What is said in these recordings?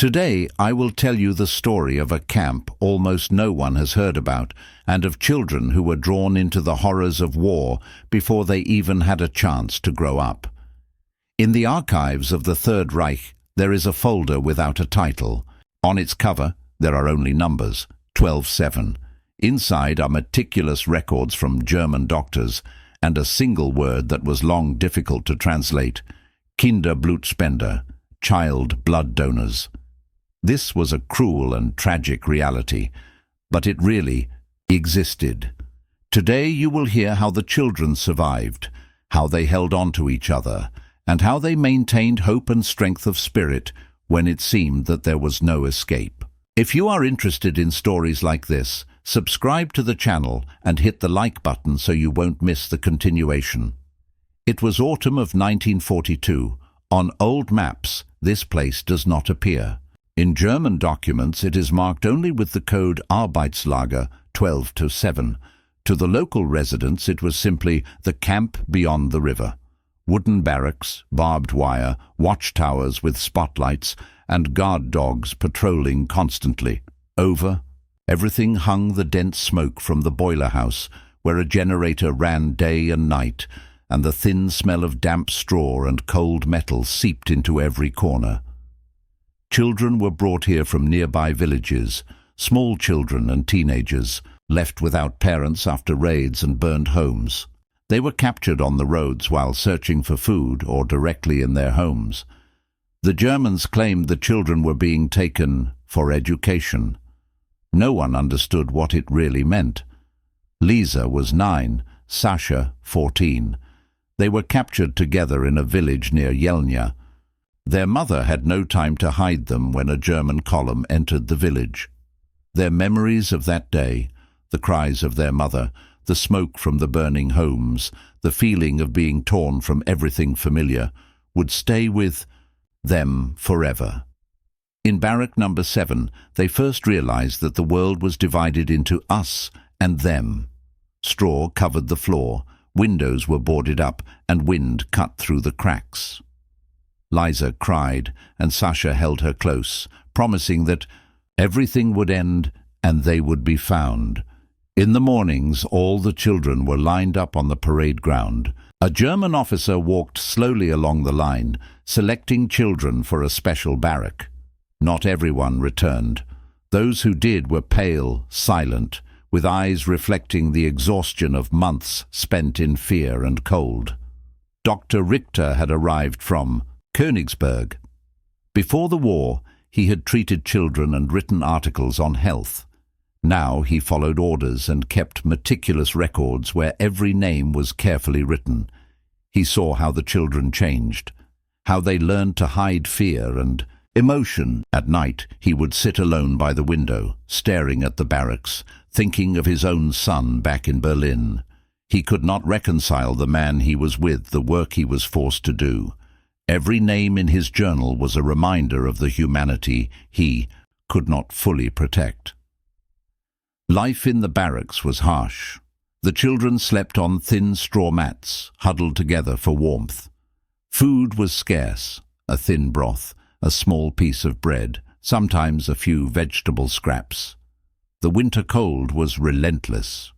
Today I will tell you the story of a camp almost no one has heard about, and of children who were drawn into the horrors of war before they even had a chance to grow up. In the archives of the Third Reich there is a folder without a title. On its cover there are only numbers, 12-7. Inside are meticulous records from German doctors and a single word that was long difficult to translate: Kinderblutspender, child blood donors. This was a cruel and tragic reality, but it really existed. Today you will hear how the children survived, how they held on to each other, and how they maintained hope and strength of spirit when it seemed that there was no escape. If you are interested in stories like this, subscribe to the channel and hit the like button so you won't miss the continuation. It was autumn of 1942. On old maps, this place does not appear. In German documents, it is marked only with the code Arbeitslager 12-7. To the local residents, it was simply the camp beyond the river. Wooden barracks, barbed wire, watchtowers with spotlights, and guard dogs patrolling constantly. Over, everything hung the dense smoke from the boiler house, where a generator ran day and night, and the thin smell of damp straw and cold metal seeped into every corner. Children were brought here from nearby villages, small children and teenagers, left without parents after raids and burned homes. They were captured on the roads while searching for food or directly in their homes. The Germans claimed the children were being taken for education. No one understood what it really meant. Lisa was 9, Sasha 14. They were captured together in a village near Yelnya. Their mother had no time to hide them when a German column entered the village. Their memories of that day, the cries of their mother, the smoke from the burning homes, the feeling of being torn from everything familiar, would stay with them forever. In barrack number 7, they first realized that the world was divided into us and them. Straw covered the floor, windows were boarded up, and wind cut through the cracks. Liza cried, and Sasha held her close, promising that everything would end and they would be found. In the mornings, all the children were lined up on the parade ground. A German officer walked slowly along the line, selecting children for a special barrack. Not everyone returned. Those who did were pale, silent, with eyes reflecting the exhaustion of months spent in fear and cold. Dr. Richter had arrived from Königsberg. Before the war, he had treated children and written articles on health. Now he followed orders and kept meticulous records where every name was carefully written. He saw how the children changed, how they learned to hide fear and emotion. At night, he would sit alone by the window, staring at the barracks, thinking of his own son back in Berlin. He could not reconcile the man he was with, the work he was forced to do. Every name in his journal was a reminder of the humanity he could not fully protect. Life in the barracks was harsh. The children slept on thin straw mats, huddled together for warmth. Food was scarce: a thin broth, a small piece of bread, sometimes a few vegetable scraps. The winter cold was relentless.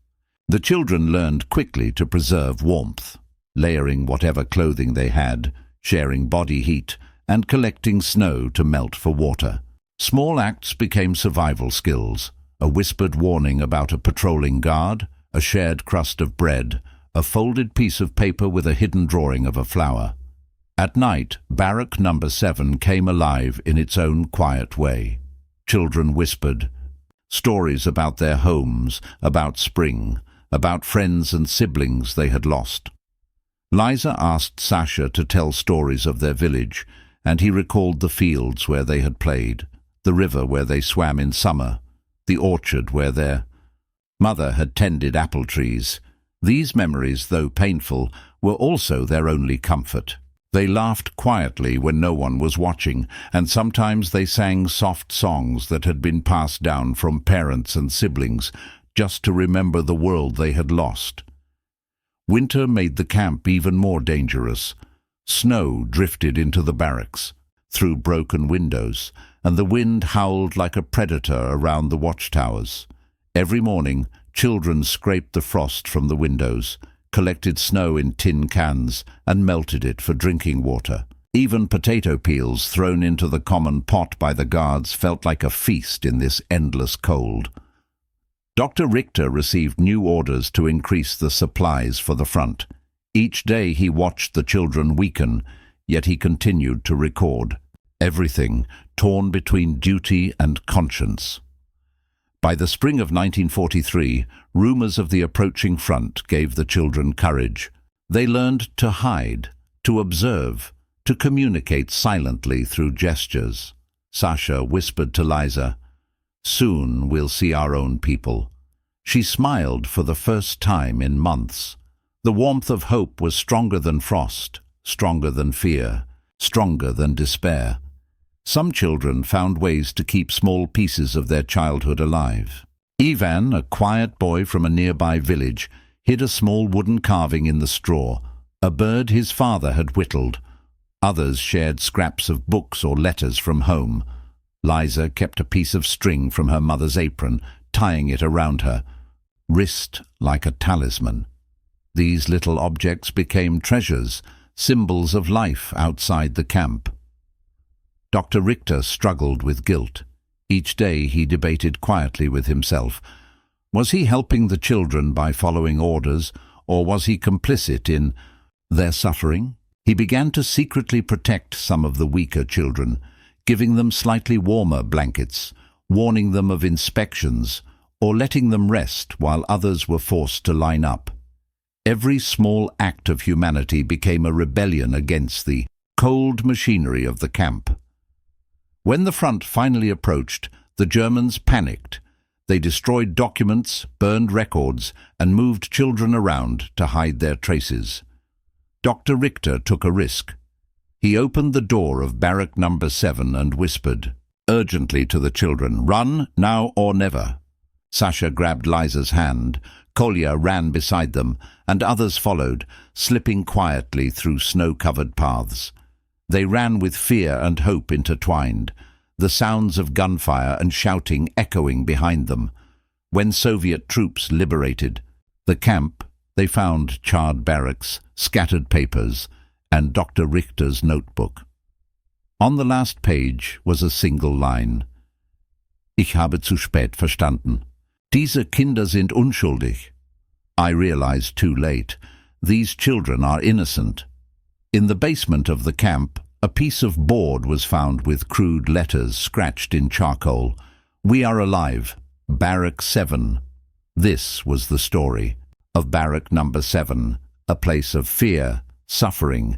The children learned quickly to preserve warmth, layering whatever clothing they had, sharing body heat, and collecting snow to melt for water. Small acts became survival skills: a whispered warning about a patrolling guard, a shared crust of bread, a folded piece of paper with a hidden drawing of a flower. At night, barrack number 7 came alive in its own quiet way. Children whispered stories about their homes, about spring, about friends and siblings they had lost. Liza asked Sasha to tell stories of their village, and he recalled the fields where they had played, the river where they swam in summer, the orchard where their mother had tended apple trees. These memories, though painful, were also their only comfort. They laughed quietly when no one was watching, and sometimes they sang soft songs that had been passed down from parents and siblings, just to remember the world they had lost. Winter made the camp even more dangerous. Snow drifted into the barracks. through broken windows, and the wind howled like a predator around the watchtowers. Every morning, children scraped the frost from the windows, collected snow in tin cans, and melted it for drinking water. Even potato peels thrown into the common pot by the guards felt like a feast in this endless cold. Dr. Richter received new orders to increase the supplies for the front. Each day he watched the children weaken, yet he continued to record everything, torn between duty and conscience. By the spring of 1943, rumors of the approaching front gave the children courage. They learned to hide, to observe, to communicate silently through gestures. Sasha whispered to Liza, "Soon we'll see our own people." She smiled for the first time in months. The warmth of hope was stronger than frost, stronger than fear, stronger than despair. Some children found ways to keep small pieces of their childhood alive. Ivan, a quiet boy from a nearby village, hid a small wooden carving in the straw, a bird his father had whittled. Others shared scraps of books or letters from home. Liza kept a piece of string from her mother's apron, tying it around her wrist like a talisman. These little objects became treasures, symbols of life outside the camp. Dr. Richter struggled with guilt. Each day he debated quietly with himself. Was he helping the children by following orders, or was he complicit in their suffering? He began to secretly protect some of the weaker children, giving them slightly warmer blankets, warning them of inspections, or letting them rest while others were forced to line up. Every small act of humanity became a rebellion against the cold machinery of the camp. When the front finally approached, the Germans panicked. They destroyed documents, burned records, and moved children around to hide their traces. Dr. Richter took a risk. He opened the door of barrack number 7 and whispered urgently to the children, "Run, now or never." Sasha grabbed Liza's hand, Kolya ran beside them, and others followed, slipping quietly through snow-covered paths. They ran with fear and hope intertwined, the sounds of gunfire and shouting echoing behind them. When Soviet troops liberated the camp, they found charred barracks, scattered papers, and Dr. Richter's notebook. On the last page was a single line. "Ich habe zu spät verstanden. Diese Kinder sind unschuldig." I realized too late. These children are innocent. In the basement of the camp, a piece of board was found with crude letters scratched in charcoal. "We are alive. Barrack 7. This was the story of barrack number 7, a place of fear, suffering,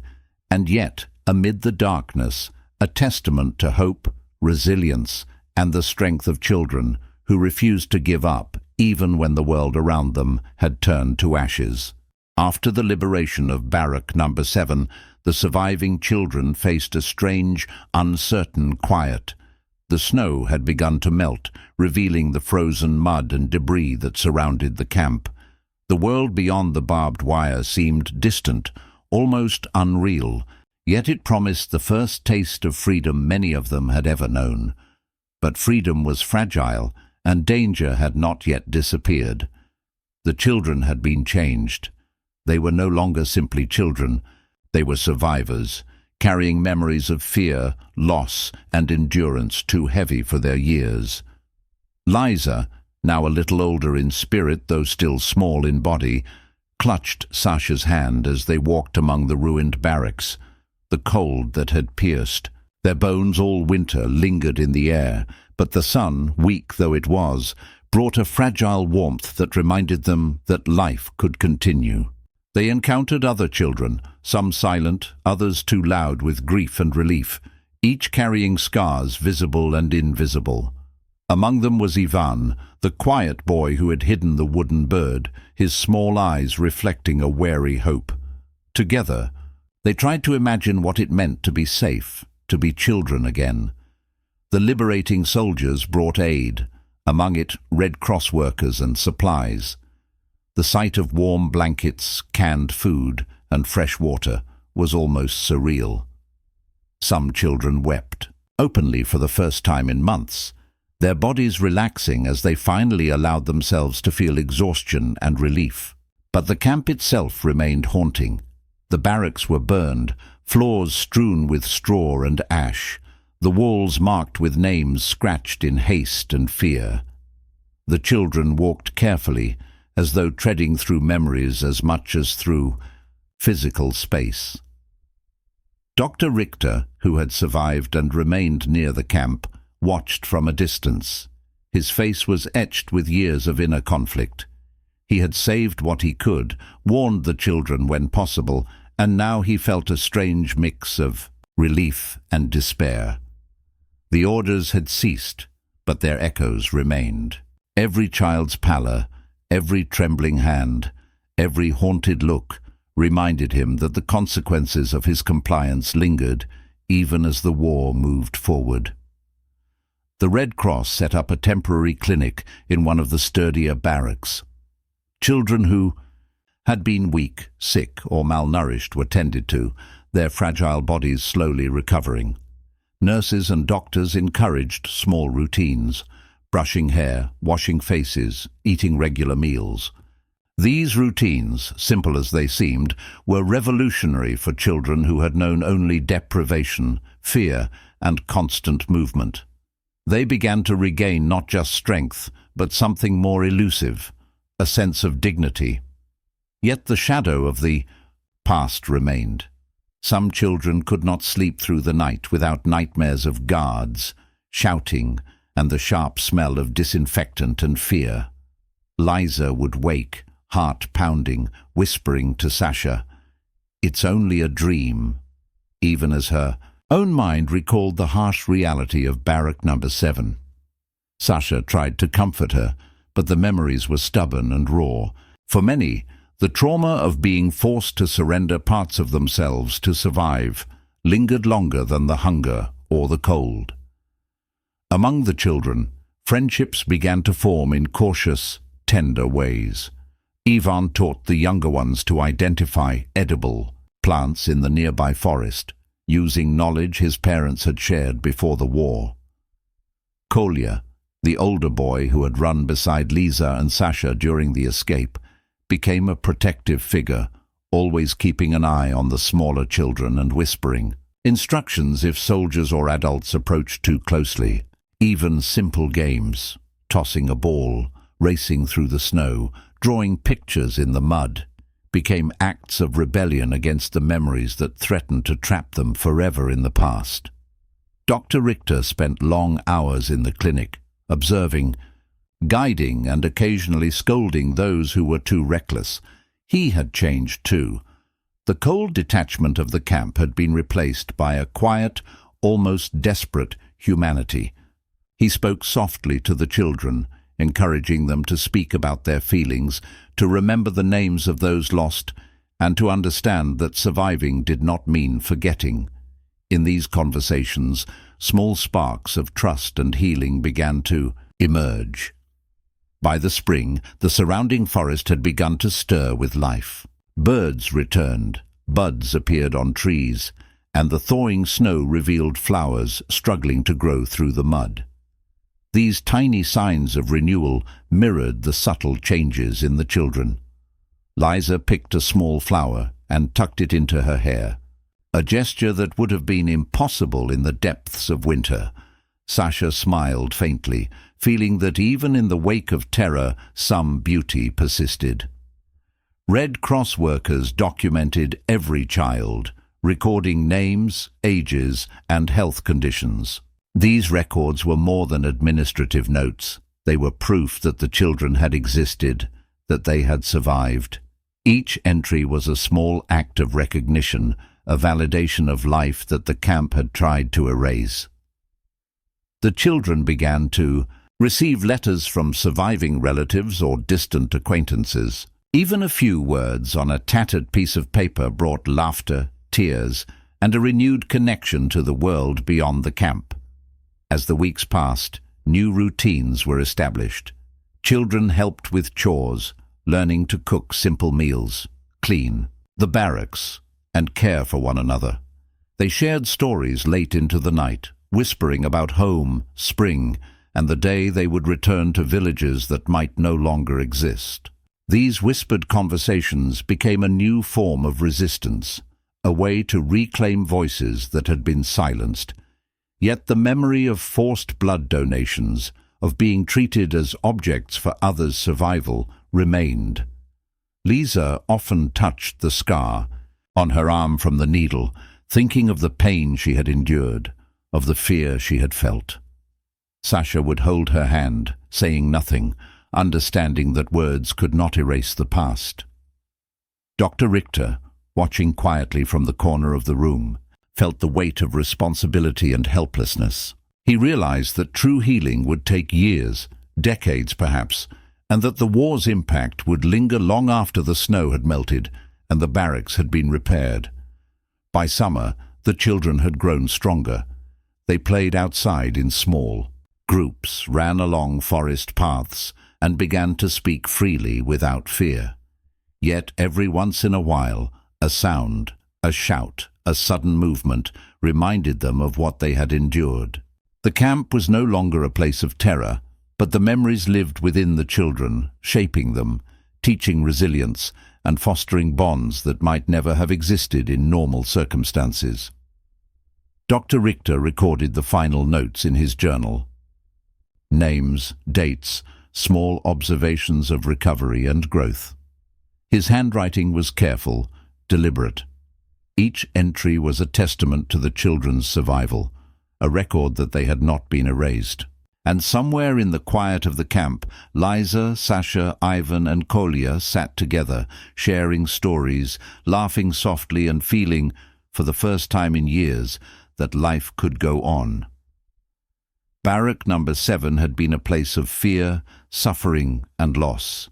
and yet, amid the darkness, a testament to hope, resilience, and the strength of children who refused to give up even when the world around them had turned to ashes. After the liberation of barrack number 7, the surviving children faced a strange, uncertain quiet. The snow had begun to melt, revealing the frozen mud and debris that surrounded the camp. The world beyond the barbed wire seemed distant, almost unreal, yet it promised the first taste of freedom many of them had ever known. But freedom was fragile, and danger had not yet disappeared. The children had been changed. They were no longer simply children. They were survivors, carrying memories of fear, loss, and endurance too heavy for their years. Liza, now a little older in spirit though still small in body, clutched Sasha's hand as they walked among the ruined barracks. The cold that had pierced their bones all winter lingered in the air, but the sun, weak though it was, brought a fragile warmth that reminded them that life could continue. They encountered other children, some silent, others too loud with grief and relief, each carrying scars visible and invisible. Among them was Ivan, the quiet boy who had hidden the wooden bird, his small eyes reflecting a wary hope. Together, they tried to imagine what it meant to be safe, to be children again. The liberating soldiers brought aid, among it Red Cross workers and supplies. The sight of warm blankets, canned food, and fresh water was almost surreal. Some children wept, openly for the first time in months, their bodies relaxing as they finally allowed themselves to feel exhaustion and relief. But the camp itself remained haunting. The barracks were burned, floors strewn with straw and ash, the walls marked with names scratched in haste and fear. The children walked carefully, as though treading through memories as much as through physical space. Dr. Richter, who had survived and remained near the camp, watched from a distance. His face was etched with years of inner conflict. He had saved what he could, warned the children when possible, and now he felt a strange mix of relief and despair. The orders had ceased, but their echoes remained. Every child's pallor, every trembling hand, every haunted look reminded him that the consequences of his compliance lingered even as the war moved forward. The Red Cross set up a temporary clinic in one of the sturdier barracks. Children who had been weak, sick, or malnourished were tended to, their fragile bodies slowly recovering. Nurses and doctors encouraged small routines, brushing hair, washing faces, eating regular meals. These routines, simple as they seemed, were revolutionary for children who had known only deprivation, fear, and constant movement. They began to regain not just strength, but something more elusive, a sense of dignity. Yet the shadow of the past remained. Some children could not sleep through the night without nightmares of guards, shouting, and the sharp smell of disinfectant and fear. Liza would wake, heart pounding, whispering to Sasha, "It's only a dream," even as her own mind recalled the harsh reality of Barrack Number 7. Sasha tried to comfort her, but the memories were stubborn and raw. For many, the trauma of being forced to surrender parts of themselves to survive lingered longer than the hunger or the cold. Among the children, friendships began to form in cautious, tender ways. Ivan taught the younger ones to identify edible plants in the nearby forest, using knowledge his parents had shared before the war. Kolya, the older boy who had run beside Lisa and Sasha during the escape, became a protective figure, always keeping an eye on the smaller children and whispering instructions if soldiers or adults approached too closely. Even simple games, tossing a ball, racing through the snow, drawing pictures in the mud, became acts of rebellion against the memories that threatened to trap them forever in the past. Dr. Richter spent long hours in the clinic, observing, guiding and occasionally scolding those who were too reckless. He had changed too. The cold detachment of the camp had been replaced by a quiet, almost desperate humanity. He spoke softly to the children, encouraging them to speak about their feelings, to remember the names of those lost, and to understand that surviving did not mean forgetting. In these conversations, small sparks of trust and healing began to emerge. By the spring, the surrounding forest had begun to stir with life. Birds returned, buds appeared on trees, and the thawing snow revealed flowers struggling to grow through the mud. These tiny signs of renewal mirrored the subtle changes in the children. Liza picked a small flower and tucked it into her hair, a gesture that would have been impossible in the depths of winter. Sasha smiled faintly, feeling that even in the wake of terror, some beauty persisted. Red Cross workers documented every child, recording names, ages, and health conditions. These records were more than administrative notes. They were proof that the children had existed, that they had survived. Each entry was a small act of recognition, a validation of life that the camp had tried to erase. The children began to receive letters from surviving relatives or distant acquaintances. Even a few words on a tattered piece of paper brought laughter, tears, and a renewed connection to the world beyond the camp. As the weeks passed, new routines were established. Children helped with chores, learning to cook simple meals, clean the barracks, and care for one another. They shared stories late into the night, whispering about home, spring, and the day they would return to villages that might no longer exist. These whispered conversations became a new form of resistance, a way to reclaim voices that had been silenced. Yet the memory of forced blood donations, of being treated as objects for others' survival, remained. Lisa often touched the scar on her arm from the needle, thinking of the pain she had endured, of the fear she had felt. Sasha would hold her hand, saying nothing, understanding that words could not erase the past. Dr. Richter, watching quietly from the corner of the room, felt the weight of responsibility and helplessness. He realized that true healing would take years, decades perhaps, and that the war's impact would linger long after the snow had melted and the barracks had been repaired. By summer, the children had grown stronger. They played outside in small groups, ran along forest paths, and began to speak freely without fear. Yet every once in a while, a sound, a shout, a sudden movement reminded them of what they had endured. The camp was no longer a place of terror, but the memories lived within the children, shaping them, teaching resilience, and fostering bonds that might never have existed in normal circumstances. Dr. Richter recorded the final notes in his journal. Names, dates, small observations of recovery and growth. His handwriting was careful, deliberate. Each entry was a testament to the children's survival, a record that they had not been erased. And somewhere in the quiet of the camp, Liza, Sasha, Ivan and Kolya sat together, sharing stories, laughing softly and feeling, for the first time in years, that life could go on. Barrack number 7 had been a place of fear, suffering and loss.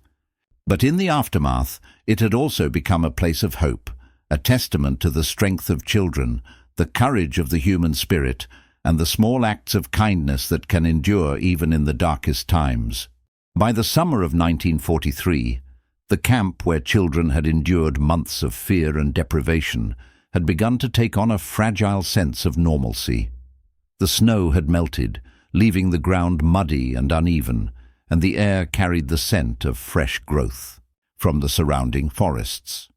But in the aftermath, it had also become a place of hope, a testament to the strength of children, the courage of the human spirit, and the small acts of kindness that can endure even in the darkest times. By the summer of 1943, the camp where children had endured months of fear and deprivation had begun to take on a fragile sense of normalcy. The snow had melted, leaving the ground muddy and uneven, and the air carried the scent of fresh growth from the surrounding forests.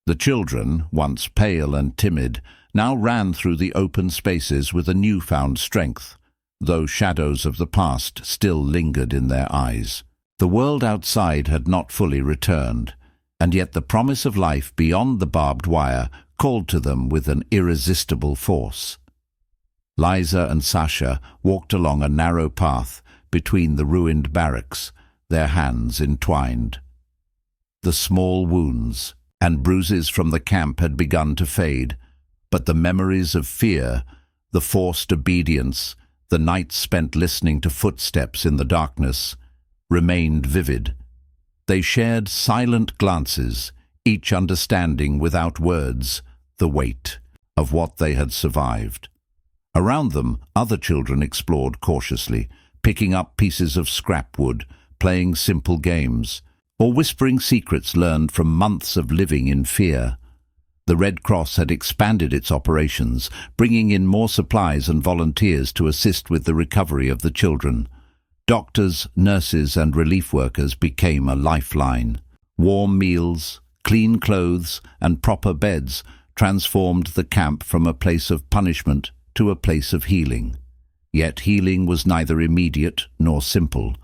The children, once pale and timid, now ran through the open spaces with a newfound strength, though shadows of the past still lingered in their eyes. The world outside had not fully returned, and yet the promise of life beyond the barbed wire called to them with an irresistible force. Liza and Sasha walked along a narrow path between the ruined barracks, their hands entwined. The small wounds and bruises from the camp had begun to fade, but the memories of fear, the forced obedience, the nights spent listening to footsteps in the darkness, remained vivid. They shared silent glances, each understanding without words the weight of what they had survived. Around them, other children explored cautiously, picking up pieces of scrap wood, playing simple games, or whispering secrets learned from months of living in fear. The Red Cross had expanded its operations, bringing in more supplies and volunteers to assist with the recovery of the children. Doctors, nurses and relief workers became a lifeline. Warm meals, clean clothes and proper beds transformed the camp from a place of punishment to a place of healing. Yet healing was neither immediate nor simple.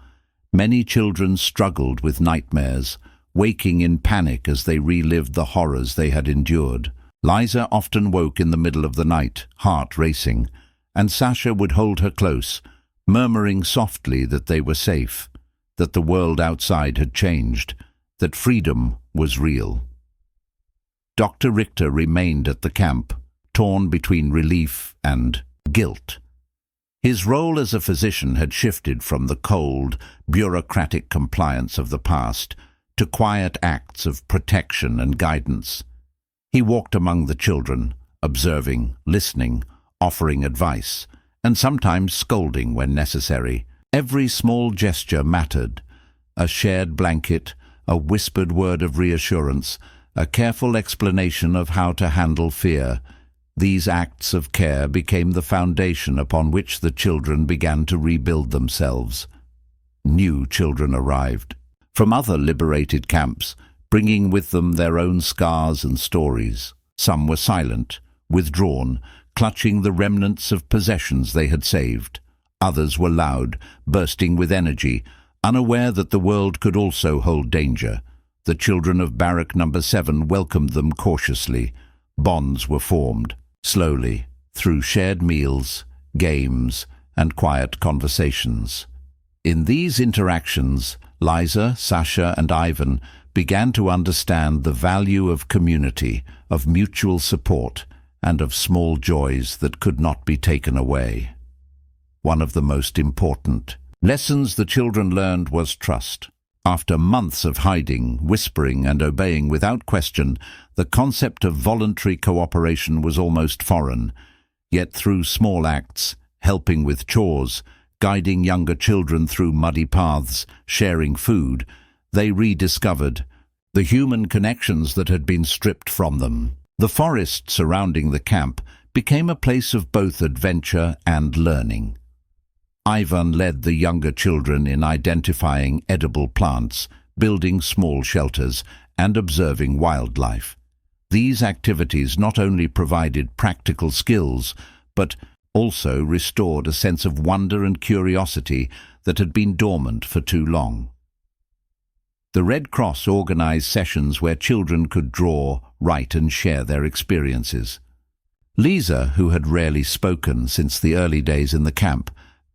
Many children struggled with nightmares, waking in panic as they relived the horrors they had endured. Liza often woke in the middle of the night, heart racing, and Sasha would hold her close, murmuring softly that they were safe, that the world outside had changed, that freedom was real. Dr. Richter remained at the camp, torn between relief and guilt. His role as a physician had shifted from the cold, bureaucratic compliance of the past to quiet acts of protection and guidance. He walked among the children, observing, listening, offering advice, and sometimes scolding when necessary. Every small gesture mattered. A shared blanket, a whispered word of reassurance, a careful explanation of how to handle fear. These acts of care became the foundation upon which the children began to rebuild themselves. New children arrived from other liberated camps, bringing with them their own scars and stories. Some were silent, withdrawn, clutching the remnants of possessions they had saved. Others were loud, bursting with energy, unaware that the world could also hold danger. The children of Barrack Number 7 welcomed them cautiously. Bonds were formed, slowly, through shared meals, games, and quiet conversations. In these interactions, Liza, Sasha, and Ivan began to understand the value of community, of mutual support, and of small joys that could not be taken away. One of the most important lessons the children learned was trust. After months of hiding, whispering, and obeying without question, the concept of voluntary cooperation was almost foreign. Yet through small acts, helping with chores, guiding younger children through muddy paths, sharing food, they rediscovered the human connections that had been stripped from them. The forest surrounding the camp became a place of both adventure and learning. Ivan led the younger children in identifying edible plants, building small shelters, and observing wildlife. These activities not only provided practical skills, but also restored a sense of wonder and curiosity that had been dormant for too long. The Red Cross organized sessions where children could draw, write, and share their experiences. Lisa, who had rarely spoken since the early days in the camp,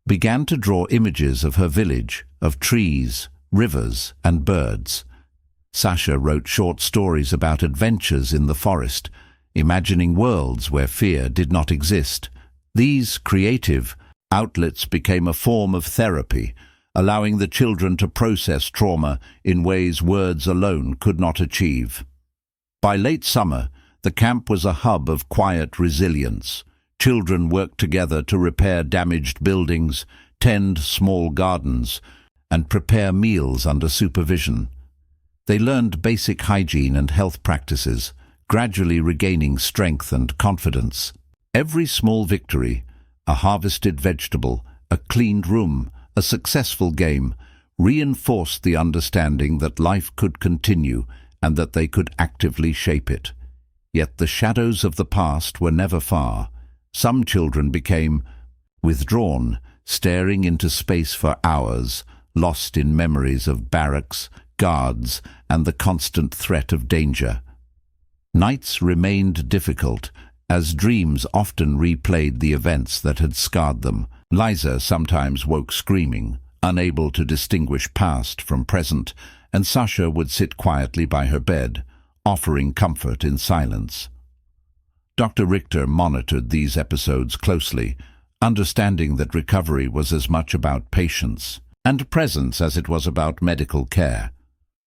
began to draw images of her village, of trees, rivers, and birds. Sasha wrote short stories about adventures in the forest, imagining worlds where fear did not exist. These creative outlets became a form of therapy, allowing the children to process trauma in ways words alone could not achieve. By late summer, the camp was a hub of quiet resilience. Children worked together to repair damaged buildings, tend small gardens, and prepare meals under supervision. They learned basic hygiene and health practices, gradually regaining strength and confidence. Every small victory, a harvested vegetable, a cleaned room, a successful game, reinforced the understanding that life could continue and that they could actively shape it. Yet the shadows of the past were never far. Some children became withdrawn, staring into space for hours, lost in memories of barracks, guards, and the constant threat of danger. Nights remained difficult, as dreams often replayed the events that had scarred them. Liza sometimes woke screaming, unable to distinguish past from present, and Sasha would sit quietly by her bed, offering comfort in silence. Dr. Richter monitored these episodes closely, understanding that recovery was as much about patience and presence as it was about medical care.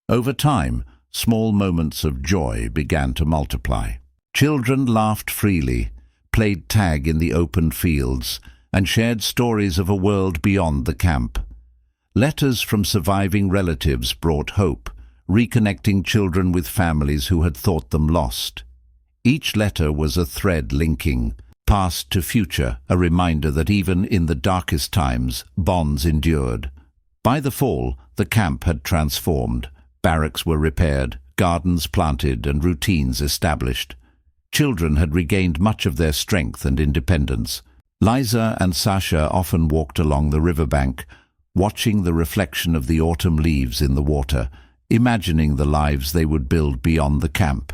Over time, small moments of joy began to multiply. Children laughed freely, played tag in the open fields, and shared stories of a world beyond the camp. Letters from surviving relatives brought hope, reconnecting children with families who had thought them lost. Each letter was a thread linking past to future, a reminder that even in the darkest times, bonds endured. By the fall, the camp had transformed. Barracks were repaired, gardens planted, and routines established. Children had regained much of their strength and independence. Liza and Sasha often walked along the riverbank, watching the reflection of the autumn leaves in the water, imagining the lives they would build beyond the camp.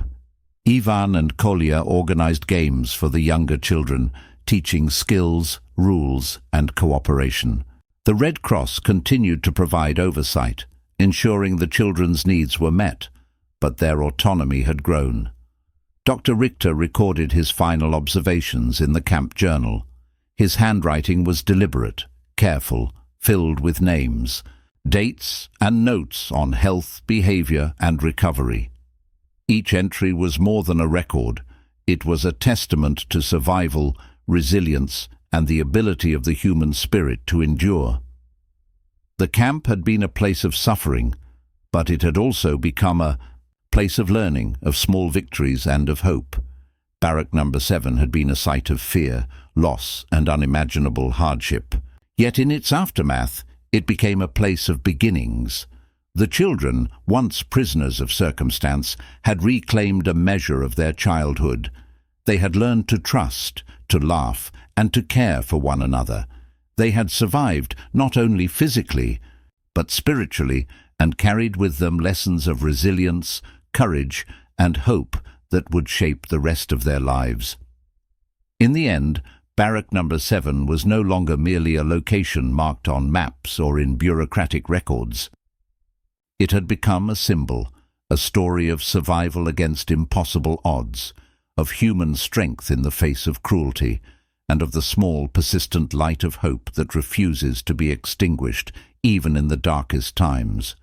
Ivan and Kolya organized games for the younger children, teaching skills, rules, and cooperation. The Red Cross continued to provide oversight, ensuring the children's needs were met, but their autonomy had grown. Dr. Richter recorded his final observations in the camp journal. His handwriting was deliberate, careful, filled with names, dates, and notes on health, behavior, and recovery. Each entry was more than a record. It was a testament to survival, resilience, and the ability of the human spirit to endure. The camp had been a place of suffering, but it had also become a place of learning, of small victories, and of hope. Barrack number 7 had been a site of fear, loss, and unimaginable hardship. Yet in its aftermath, it became a place of beginnings. The children, once prisoners of circumstance, had reclaimed a measure of their childhood. They had learned to trust, to laugh, and to care for one another. They had survived not only physically, but spiritually, and carried with them lessons of resilience, courage, and hope that would shape the rest of their lives. In the end, Barrack number 7 was no longer merely a location marked on maps or in bureaucratic records. It had become a symbol, a story of survival against impossible odds, of human strength in the face of cruelty, and of the small, persistent light of hope that refuses to be extinguished even in the darkest times.